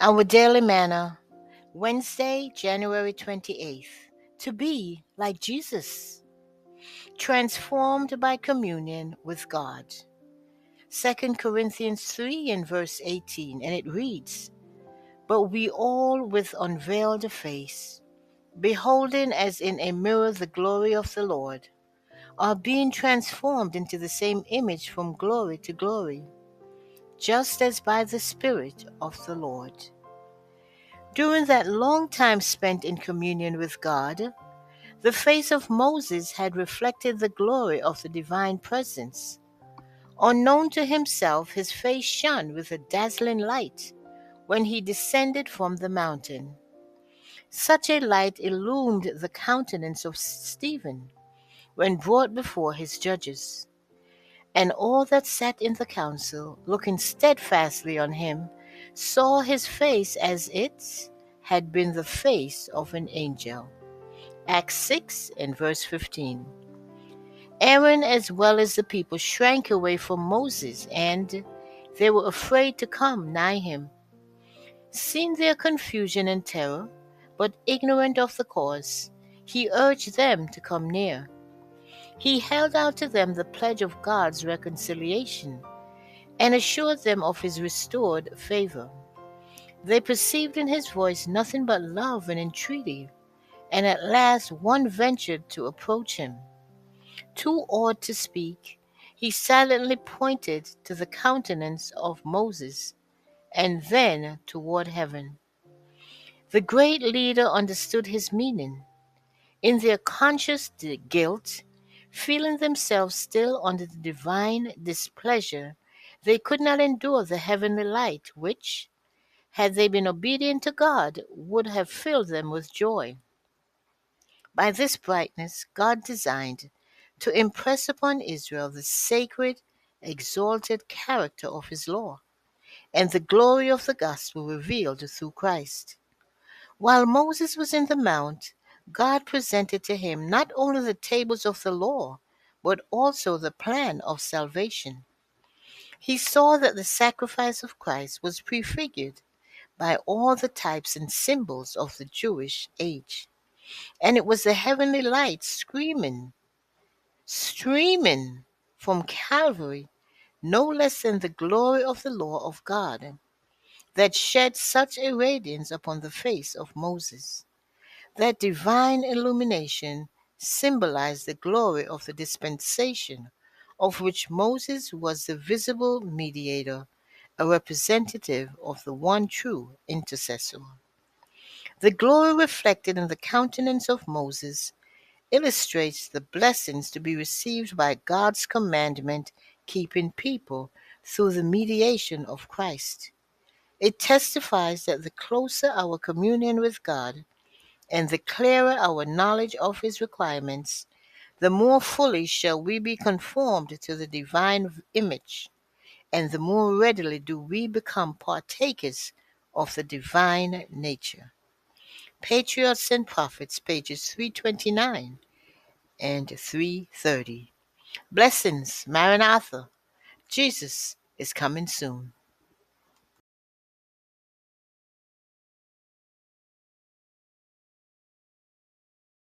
Our daily manna, Wednesday, January 28th. To be like Jesus, transformed by communion with God. 2 Corinthians 3 and verse 18, and it reads, "But we all with unveiled face, beholding as in a mirror the glory of the Lord, are being transformed into the same image from glory to glory, just as by the Spirit of the Lord." During that long time spent in communion with God, the face of Moses had reflected the glory of the divine presence. Unknown to himself, his face shone with a dazzling light when he descended from the mountain. Such a light illumined the countenance of Stephen when brought before his judges. And all that sat in the council, looking steadfastly on him, saw his face as it had been the face of an angel. Acts 6 and verse 15. Aaron as well as the people shrank away from Moses, and they were afraid to come nigh him. Seeing their confusion and terror, but ignorant of the cause, he urged them to come near. He held out to them the pledge of God's reconciliation, and assured them of his restored favor. They perceived in his voice nothing but love and entreaty, and at last one ventured to approach him. Too awed to speak, he silently pointed to the countenance of Moses, and then toward heaven. The great leader understood his meaning. In their conscious guilt, feeling themselves still under the divine displeasure, they could not endure the heavenly light which, had they been obedient to God, would have filled them with joy. By this brightness, God designed to impress upon Israel the sacred, exalted character of his law, and the glory of the gospel revealed through Christ. While Moses was in the mount, God presented to him not only the tables of the law, but also the plan of salvation. He saw that the sacrifice of Christ was prefigured by all the types and symbols of the Jewish age. And it was the heavenly light streaming from Calvary, no less than the glory of the law of God, that shed such a radiance upon the face of Moses. That divine illumination symbolized the glory of the dispensation of which Moses was the visible mediator, a representative of the one true intercessor. The glory reflected in the countenance of Moses illustrates the blessings to be received by God's commandment keeping people through the mediation of Christ. It testifies that the closer our communion with God and the clearer our knowledge of his requirements, the more fully shall we be conformed to the divine image, and the more readily do we become partakers of the divine nature. Patriarchs and Prophets, pages 329 and 330. Blessings, Maranatha. Jesus is coming soon.